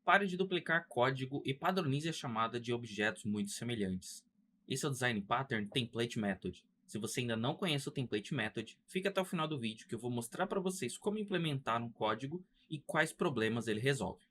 Pare de duplicar código e padronize a chamada de objetos muito semelhantes. Esse é o Design Pattern Template Method. Se você ainda não conhece o Template Method, fique até o final do vídeo que eu vou mostrar para vocês como implementar um código e quais problemas ele resolve.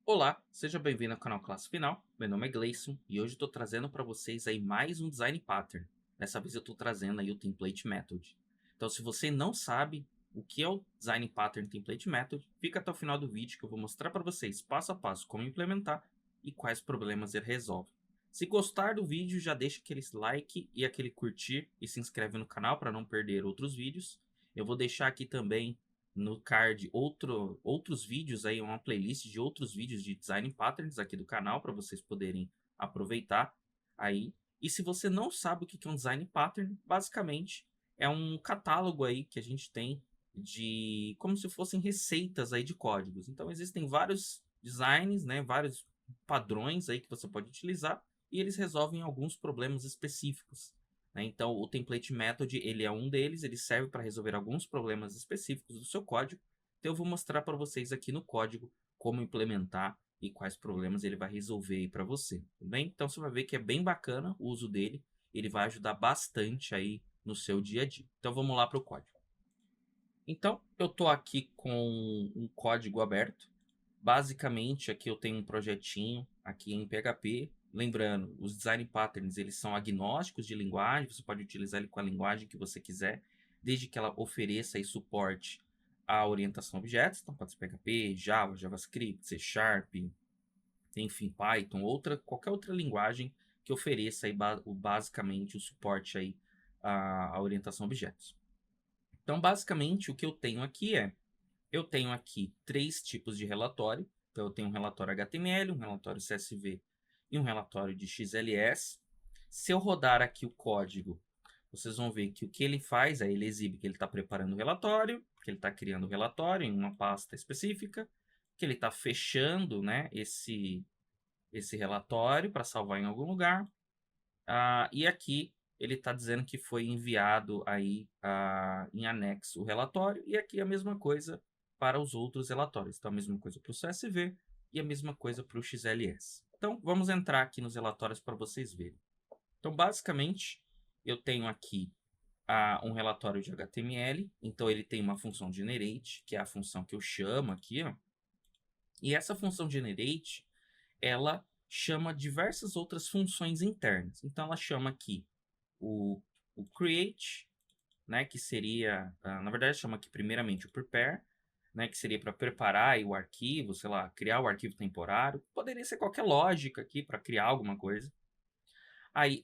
Olá, seja bem-vindo ao canal Classe Final. Meu nome é Gleison e hoje estou trazendo para vocês aí mais um Design Pattern. Dessa vez eu estou trazendo aí o Template Method. Então, se você não sabe o que é o Design Pattern Template Method, fica até o final do vídeo que eu vou mostrar para vocês passo a passo como implementar e quais problemas ele resolve. Se gostar do vídeo, já deixa aquele like e aquele curtir e se inscreve no canal para não perder outros vídeos. Eu vou deixar aqui também no card outros vídeos aí, uma playlist de outros vídeos de Design Patterns aqui do canal para vocês poderem aproveitar aí. E se você não sabe o que é um Design Pattern, basicamente é um catálogo aí que a gente tem de como se fossem receitas aí de códigos. Então existem vários designs, né, vários padrões aí que você pode utilizar e eles resolvem alguns problemas específicos, né? Então o Template Method ele é um deles, ele serve para resolver alguns problemas específicos do seu código. Então eu vou mostrar para vocês aqui no código como implementar e quais problemas ele vai resolver aí para você, tudo bem? Então você vai ver que é bem bacana o uso dele, ele vai ajudar bastante aí no seu dia a dia. Então vamos lá para o código. Então eu estou aqui com um código aberto. Basicamente aqui eu tenho um projetinho aqui em PHP. Lembrando, os design patterns eles são agnósticos de linguagem, você pode utilizar ele com a linguagem que você quiser, desde que ela ofereça aí suporte à orientação a objetos. Então pode ser PHP, Java, JavaScript, C Sharp, enfim, Python, qualquer outra linguagem que ofereça aí, basicamente o suporte aí à orientação a objetos. Então basicamente o que eu tenho aqui eu tenho aqui três tipos de relatório. Então, eu tenho um relatório HTML, um relatório CSV e um relatório de XLS. Se eu rodar aqui o código, vocês vão ver que o que ele faz é ele exibe que ele está preparando o relatório, que ele está criando o relatório em uma pasta específica, que ele está fechando, né, esse relatório para salvar em algum lugar. E aqui ele está dizendo que foi enviado aí em anexo o relatório. E aqui a mesma coisa para os outros relatórios. Então, a mesma coisa para o CSV e a mesma coisa para o XLS. Então, vamos entrar aqui nos relatórios para vocês verem. Então, basicamente, eu tenho aqui um relatório de HTML. Então, ele tem uma função generate, que é a função que eu chamo aqui, ó. E essa função generate, ela chama diversas outras funções internas. Então, ela chama aqui o create, né, que seria, na verdade, chama aqui primeiramente o prepare, né, que seria para preparar aí o arquivo, sei lá, criar o arquivo temporário. Poderia ser qualquer lógica aqui para criar alguma coisa. Aí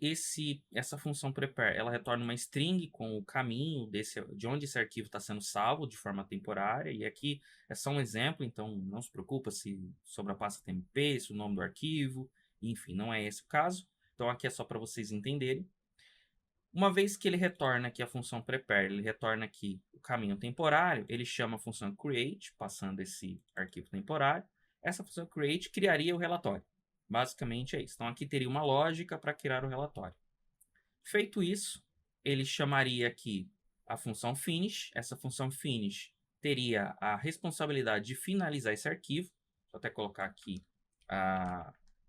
essa função prepare, ela retorna uma string com o caminho de onde esse arquivo está sendo salvo de forma temporária. E aqui é só um exemplo, então não se preocupa se sobre a pasta TMP, se o nome do arquivo, enfim, não é esse o caso. Então aqui é só para vocês entenderem. Uma vez que ele retorna aqui a função prepare, ele retorna aqui o caminho temporário, ele chama a função create, passando esse arquivo temporário. Essa função create criaria o relatório. Basicamente é isso. Então aqui teria uma lógica para criar o relatório. Feito isso, ele chamaria aqui a função finish. Essa função finish teria a responsabilidade de finalizar esse arquivo. Vou até colocar aqui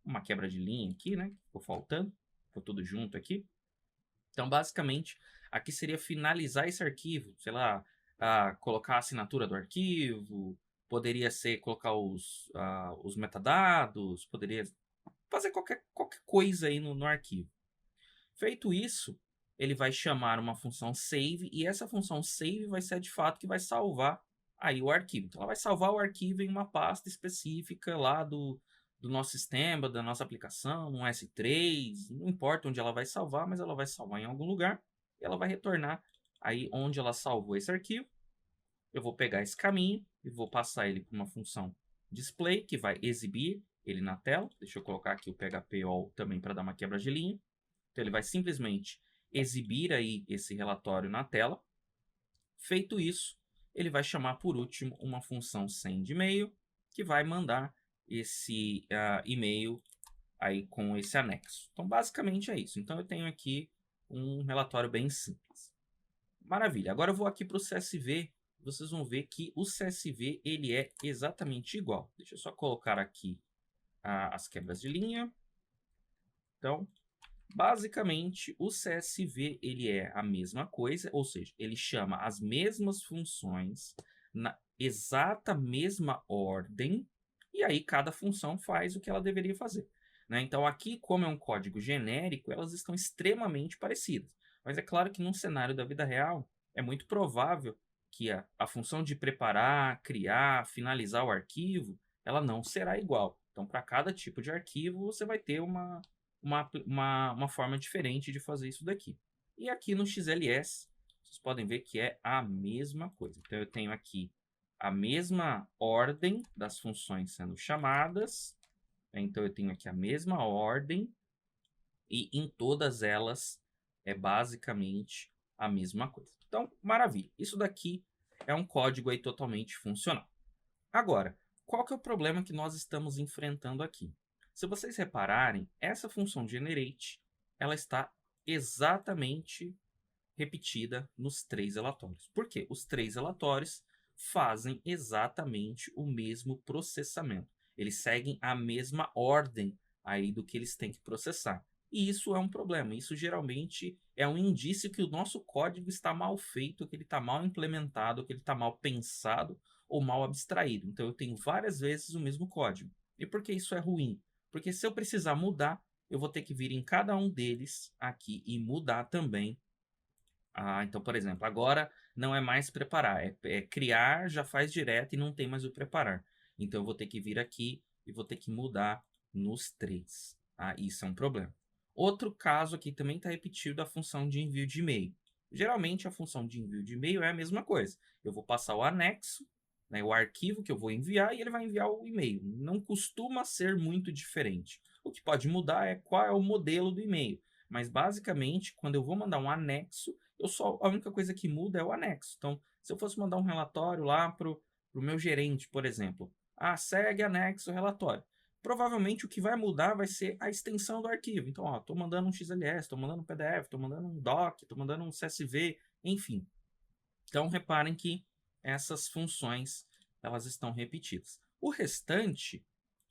uma quebra de linha aqui, né? Ficou faltando. Ficou tudo junto aqui. Então, basicamente, aqui seria finalizar esse arquivo, sei lá, colocar a assinatura do arquivo, poderia ser colocar os metadados, poderia fazer qualquer coisa aí no arquivo. Feito isso, ele vai chamar uma função save e essa função save vai ser de fato que vai salvar aí o arquivo. Então, ela vai salvar o arquivo em uma pasta específica lá do nosso sistema, da nossa aplicação, um S3, não importa onde ela vai salvar, mas ela vai salvar em algum lugar e ela vai retornar aí onde ela salvou esse arquivo. Eu vou pegar esse caminho e vou passar ele para uma função display, que vai exibir ele na tela. Deixa eu colocar aqui o PHP all também para dar uma quebra de linha. Então, ele vai simplesmente exibir aí esse relatório na tela. Feito isso, ele vai chamar por último uma função sendMail, que vai mandar esse e-mail aí com esse anexo. Então, basicamente é isso. Então, eu tenho aqui um relatório bem simples. Maravilha. Agora eu vou aqui para o CSV vocês vão ver que o CSV ele é exatamente igual. Deixa eu só colocar aqui as quebras de linha. Então, basicamente, o CSV ele é a mesma coisa, ou seja, ele chama as mesmas funções na exata mesma ordem, e aí cada função faz o que ela deveria fazer, né? Então, aqui, como é um código genérico, elas estão extremamente parecidas. Mas é claro que num cenário da vida real, é muito provável que a função de preparar, criar, finalizar o arquivo, ela não será igual. Então, para cada tipo de arquivo, você vai ter uma forma diferente de fazer isso daqui. E aqui no XLS, vocês podem ver que é a mesma coisa. Então, eu tenho aqui a mesma ordem das funções sendo chamadas. Então, eu tenho aqui a mesma ordem e em todas elas é basicamente a mesma coisa. Então, maravilha. Isso daqui é um código aí totalmente funcional. Agora, qual que é o problema que nós estamos enfrentando aqui? Se vocês repararem, essa função generate, ela está exatamente repetida nos três relatórios. Por quê? Os três relatórios fazem exatamente o mesmo processamento. Eles seguem a mesma ordem aí do que eles têm que processar. E isso é um problema. Isso geralmente é um indício que o nosso código está mal feito, que ele está mal implementado, que ele está mal pensado ou mal abstraído. Então eu tenho várias vezes o mesmo código. E por que isso é ruim? Porque se eu precisar mudar, eu vou ter que vir em cada um deles aqui e mudar também. Então, por exemplo, agora não é mais preparar, é criar, já faz direto e não tem mais o preparar. Então, eu vou ter que vir aqui e vou ter que mudar nos três. Isso é um problema. Outro caso aqui também está repetido a função de envio de e-mail. Geralmente, a função de envio de e-mail é a mesma coisa. Eu vou passar o anexo, né, o arquivo que eu vou enviar, e ele vai enviar o e-mail. Não costuma ser muito diferente. O que pode mudar é qual é o modelo do e-mail. Mas, basicamente, quando eu vou mandar um anexo, a única coisa que muda é o anexo. Então, se eu fosse mandar um relatório lá para o meu gerente, por exemplo, segue anexo relatório. Provavelmente o que vai mudar vai ser a extensão do arquivo. Então, estou mandando um XLS, estou mandando um PDF, estou mandando um doc, estou mandando um CSV, enfim. Então, reparem que essas funções elas estão repetidas. O restante,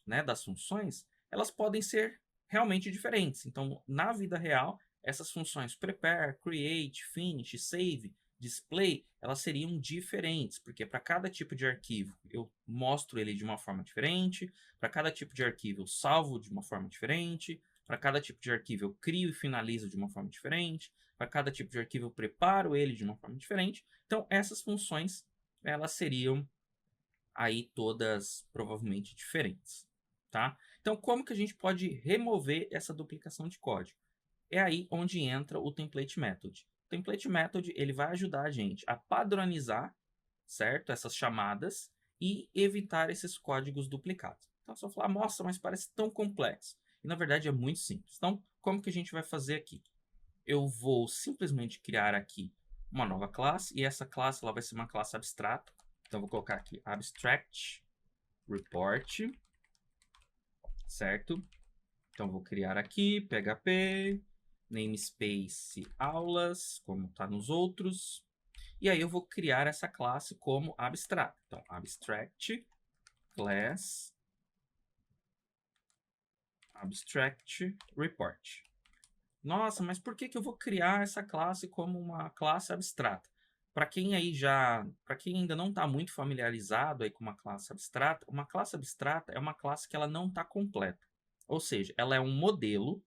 né, das funções, elas podem ser realmente diferentes. Então, na vida real, essas funções prepare, create, finish, save, display, elas seriam diferentes, porque para cada tipo de arquivo eu mostro ele de uma forma diferente, para cada tipo de arquivo eu salvo de uma forma diferente, para cada tipo de arquivo eu crio e finalizo de uma forma diferente, para cada tipo de arquivo eu preparo ele de uma forma diferente. Então, essas funções, elas seriam aí todas provavelmente diferentes, tá? Então, como que a gente pode remover essa duplicação de código? É aí onde entra o template method. O template method ele vai ajudar a gente a padronizar, certo? Essas chamadas e evitar esses códigos duplicados. Então, só falar, nossa, mas parece tão complexo. E na verdade é muito simples. Então, como que a gente vai fazer aqui? Eu vou simplesmente criar aqui uma nova classe e essa classe ela vai ser uma classe abstrata. Então, eu vou colocar aqui abstract report, certo? Então, vou criar aqui PHP, namespace aulas, como está nos outros. E aí eu vou criar essa classe como abstract. Então, abstract class abstract report. Nossa, mas por que que eu vou criar essa classe como uma classe abstrata? Para quem ainda não está muito familiarizado aí com uma classe abstrata é uma classe que ela não está completa. Ou seja, ela é um modelo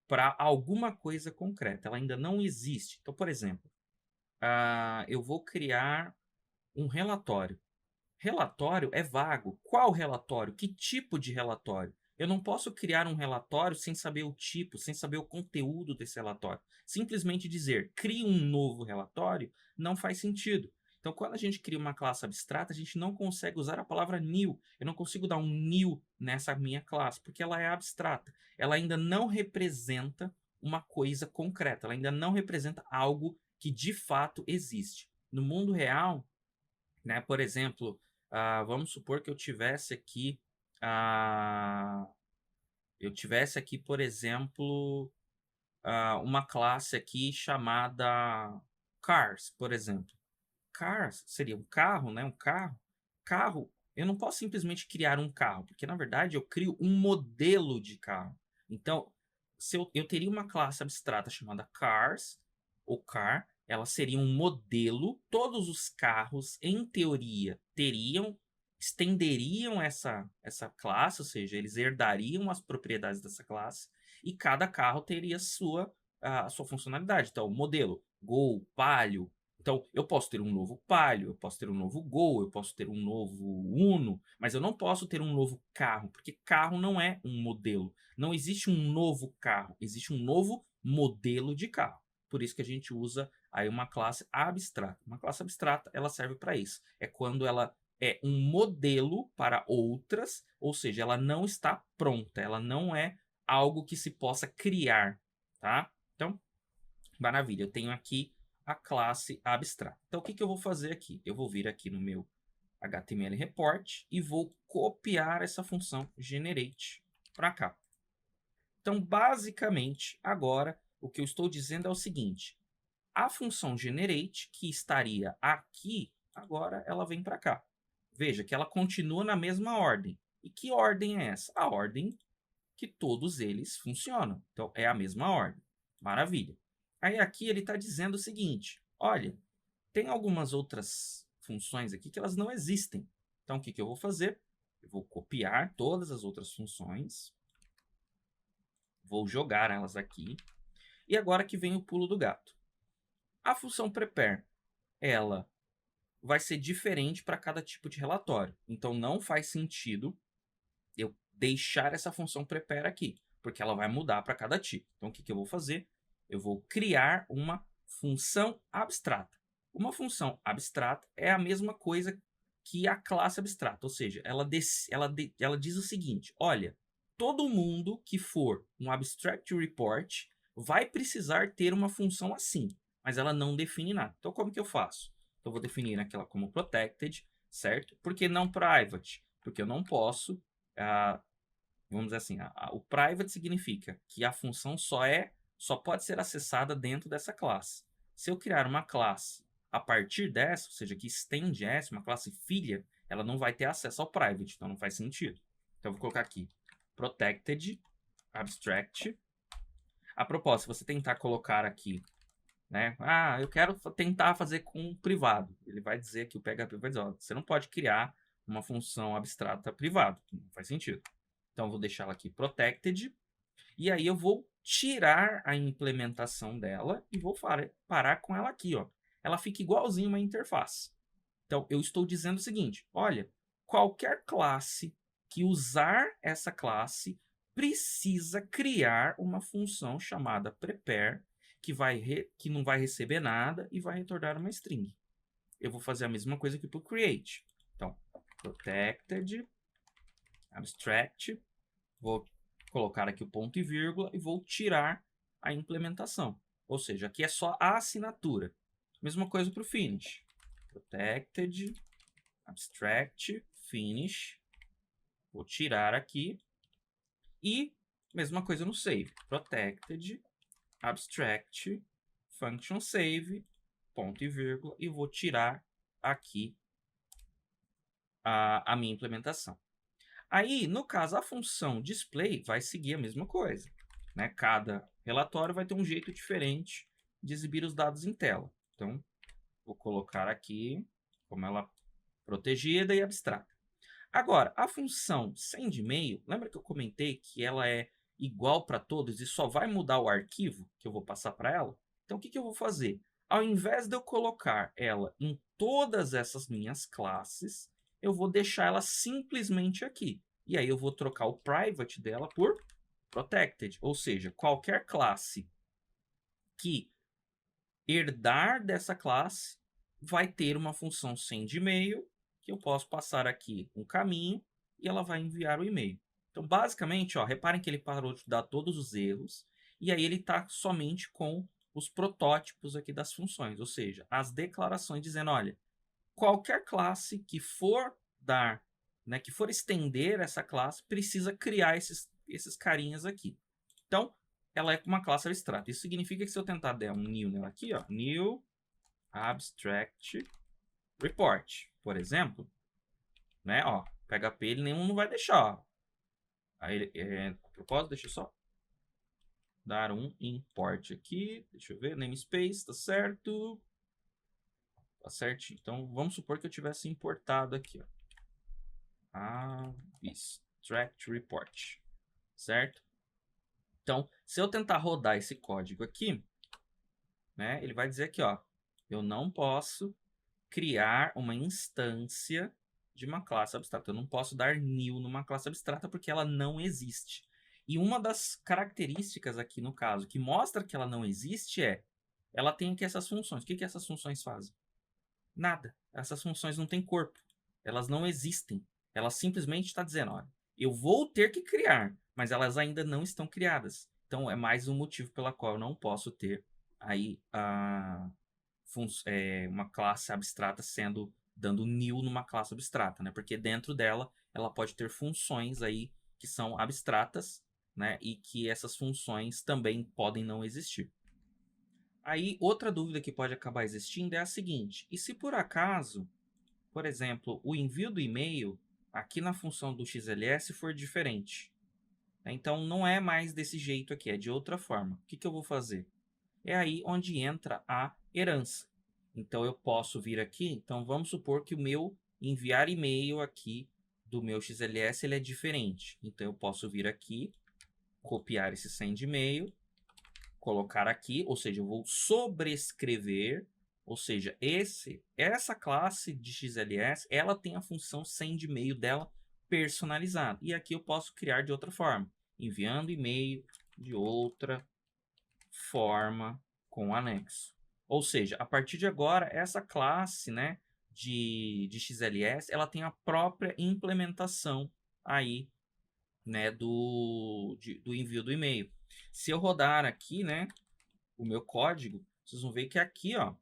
para alguma coisa concreta. Ela ainda não existe. Então, por exemplo, eu vou criar um relatório. Relatório é vago. Qual relatório? Que tipo de relatório? Eu não posso criar um relatório sem saber o tipo, sem saber o conteúdo desse relatório. Simplesmente dizer crie um novo relatório não faz sentido. Então, quando a gente cria uma classe abstrata, a gente não consegue usar a palavra new. Eu não consigo dar um new nessa minha classe, porque ela é abstrata. Ela ainda não representa uma coisa concreta. Ela ainda não representa algo que de fato existe. No mundo real, né, por exemplo, vamos supor que eu tivesse aqui, por exemplo, uma classe aqui chamada cars, por exemplo. car seria um carro, né? Um carro. Carro, eu não posso simplesmente criar um carro, porque na verdade eu crio um modelo de carro. Então, se eu teria uma classe abstrata chamada cars, ou car, ela seria um modelo. Todos os carros, em teoria, estenderiam essa classe, ou seja, eles herdariam as propriedades dessa classe, e cada carro teria a sua funcionalidade. Então, modelo, Gol, Palio. Então, eu posso ter um novo Palio, eu posso ter um novo Gol, eu posso ter um novo Uno, mas eu não posso ter um novo carro, porque carro não é um modelo. Não existe um novo carro, existe um novo modelo de carro. Por isso que a gente usa aí uma classe abstrata. Uma classe abstrata, ela serve para isso. É quando ela é um modelo para outras, ou seja, ela não está pronta, ela não é algo que se possa criar, tá? Então, maravilha, eu tenho aqui a classe abstrata. Então, o que eu vou fazer aqui? Eu vou vir aqui no meu HTML report e vou copiar essa função generate para cá. Então, basicamente, agora, o que eu estou dizendo é o seguinte. A função generate, que estaria aqui, agora ela vem para cá. Veja que ela continua na mesma ordem. E que ordem é essa? A ordem que todos eles funcionam. Então, é a mesma ordem. Maravilha. Aí aqui ele está dizendo o seguinte. Olha, tem algumas outras funções aqui que elas não existem. Então, o que eu vou fazer? Eu vou copiar todas as outras funções. Vou jogar elas aqui. E agora que vem o pulo do gato. A função prepare, ela vai ser diferente para cada tipo de relatório. Então, não faz sentido eu deixar essa função prepare aqui, porque ela vai mudar para cada tipo. Então, o que eu vou fazer? Eu vou criar uma função abstrata. Uma função abstrata é a mesma coisa que a classe abstrata, ou seja, ela diz o seguinte, olha, todo mundo que for um abstract report vai precisar ter uma função assim, mas ela não define nada. Então, como que eu faço? Então, eu vou definir aquela como protected, certo? Por que não private? Porque eu não posso, vamos dizer assim, o private significa que a função só pode ser acessada dentro dessa classe. Se eu criar uma classe a partir dessa, ou seja, que estende essa, uma classe filha, ela não vai ter acesso ao private, então não faz sentido. Então, eu vou colocar aqui protected, abstract. A propósito, se você tentar colocar aqui, né? Eu quero tentar fazer com privado. Ele vai dizer que o PHP vai dizer, ó, você não pode criar uma função abstrata privado. Não faz sentido. Então, eu vou deixar ela aqui protected. E aí eu vou tirar a implementação dela e vou parar com ela aqui, ó. Ela fica igualzinho uma interface. Então, eu estou dizendo o seguinte, olha, qualquer classe que usar essa classe precisa criar uma função chamada prepare, que não vai receber nada e vai retornar uma string. Eu vou fazer a mesma coisa aqui para o create. Então, protected, abstract, vou colocar aqui o ponto e vírgula e vou tirar a implementação. Ou seja, aqui é só a assinatura. Mesma coisa para o finish. Protected, abstract, finish. Vou tirar aqui. E mesma coisa no save. Protected, abstract, function save, ponto e vírgula. E vou tirar aqui a minha implementação. Aí, no caso, a função display vai seguir a mesma coisa. Né? Cada relatório vai ter um jeito diferente de exibir os dados em tela. Então, vou colocar aqui como ela protegida e abstrata. Agora, a função sendMail, lembra que eu comentei que ela é igual para todos e só vai mudar o arquivo que eu vou passar para ela? Então, o que eu vou fazer? Ao invés de eu colocar ela em todas essas minhas classes, eu vou deixar ela simplesmente aqui. E aí eu vou trocar o private dela por protected. Ou seja, qualquer classe que herdar dessa classe vai ter uma função sendMail, que eu posso passar aqui um caminho e ela vai enviar o e-mail. Então, basicamente, ó, reparem que ele parou de dar todos os erros e aí ele está somente com os protótipos aqui das funções, ou seja, as declarações dizendo, olha, qualquer classe que for dar, né, que for estender essa classe, precisa criar esses carinhas aqui. Então, ela é uma classe abstrata. Isso significa que se eu tentar dar um new nela aqui, ó, new abstract, report, por exemplo, né? Ó, PHP ele nenhum não vai deixar. Ó. Aí, a propósito, deixa eu só dar um import aqui. Deixa eu ver, namespace, tá certo? Tá certo. Então, vamos supor que eu tivesse importado aqui, ó. Abstract report, certo? Então, se eu tentar rodar esse código aqui, né, ele vai dizer aqui, ó, eu não posso criar uma instância de uma classe abstrata. Eu não posso dar new numa classe abstrata porque ela não existe. E uma das características aqui no caso que mostra que ela não existe é ela tem aqui essas funções. O que essas funções fazem? Nada. Essas funções não têm corpo. Elas não existem. Ela simplesmente está dizendo, olha, eu vou ter que criar, mas elas ainda não estão criadas. Então, é mais um motivo pela qual eu não posso ter aí uma classe abstrata dando new numa classe abstrata, né? Porque dentro dela, ela pode ter funções aí que são abstratas, né? E que essas funções também podem não existir. Aí, outra dúvida que pode acabar existindo é a seguinte: e se por acaso, por exemplo, o envio do e-mail aqui na função do XLS for diferente? Então, não é mais desse jeito aqui, é de outra forma. O que eu vou fazer? É aí onde entra a herança. Então, eu posso vir aqui. Então, vamos supor que o meu enviar e-mail aqui do meu XLS ele é diferente. Então, eu posso vir aqui, copiar esse send e-mail, colocar aqui, ou seja, eu vou sobrescrever, ou seja, essa classe de XLS, ela tem a função send e-mail dela personalizada. E aqui eu posso criar de outra forma, enviando e-mail de outra forma com anexo. Ou seja, a partir de agora, essa classe, né, de XLS, ela tem a própria implementação aí, né, do envio do e-mail. Se eu rodar aqui, né, o meu código, vocês vão ver que aqui, ó,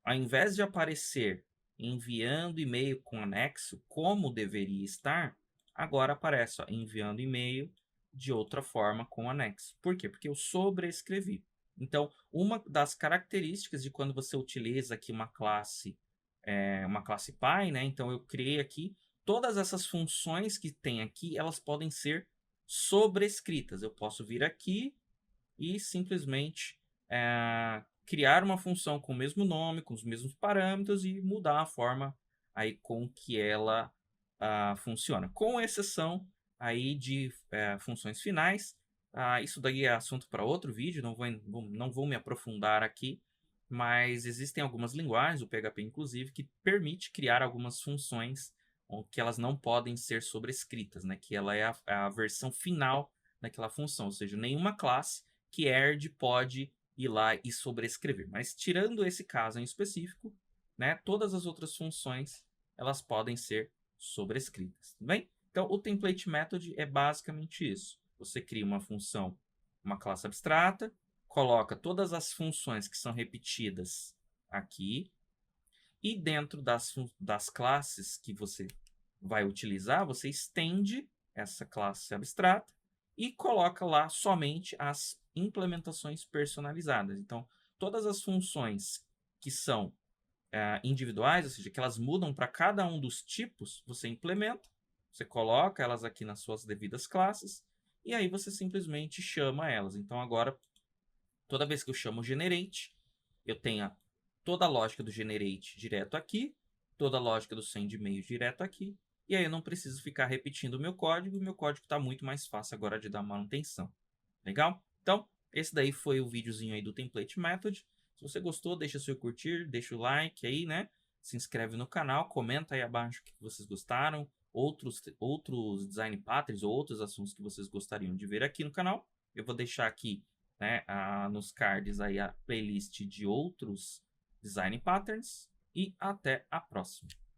ao invés de aparecer enviando e-mail com anexo, como deveria estar, agora aparece, ó, enviando e-mail de outra forma com anexo. Por quê? Porque eu sobrescrevi. Então, uma das características de quando você utiliza aqui uma classe Py, né? Então, eu criei aqui todas essas funções que tem aqui, elas podem ser sobrescritas. Eu posso vir aqui e simplesmente criar uma função com o mesmo nome, com os mesmos parâmetros e mudar a forma aí com que ela funciona. Com exceção aí de funções finais. Isso daí é assunto para outro vídeo, não vou me aprofundar aqui, mas existem algumas linguagens, o PHP inclusive, que permite criar algumas funções que elas não podem ser sobrescritas, né? Que ela é a versão final daquela função, ou seja, nenhuma classe que herde pode ir lá e sobrescrever. Mas tirando esse caso em específico, né, todas as outras funções elas podem ser sobrescritas, tudo bem? Então, o template method é basicamente isso. Você cria uma função, uma classe abstrata, coloca todas as funções que são repetidas aqui, e dentro das classes que você vai utilizar, você estende essa classe abstrata e coloca lá somente as implementações personalizadas. Então, todas as funções que são individuais, ou seja, que elas mudam para cada um dos tipos, você implementa, você coloca elas aqui nas suas devidas classes, e aí você simplesmente chama elas. Então, agora, toda vez que eu chamo o generate, eu tenho toda a lógica do generate direto aqui, toda a lógica do send e-mail direto aqui, e aí eu não preciso ficar repetindo o meu código está muito mais fácil agora de dar manutenção. Legal? Então, esse daí foi o videozinho aí do Template Method. Se você gostou, deixa seu curtir, deixa o like aí, né? Se inscreve no canal, comenta aí abaixo o que vocês gostaram, outros design patterns ou outros assuntos que vocês gostariam de ver aqui no canal. Eu vou deixar aqui, né, nos cards aí a playlist de outros design patterns e até a próxima.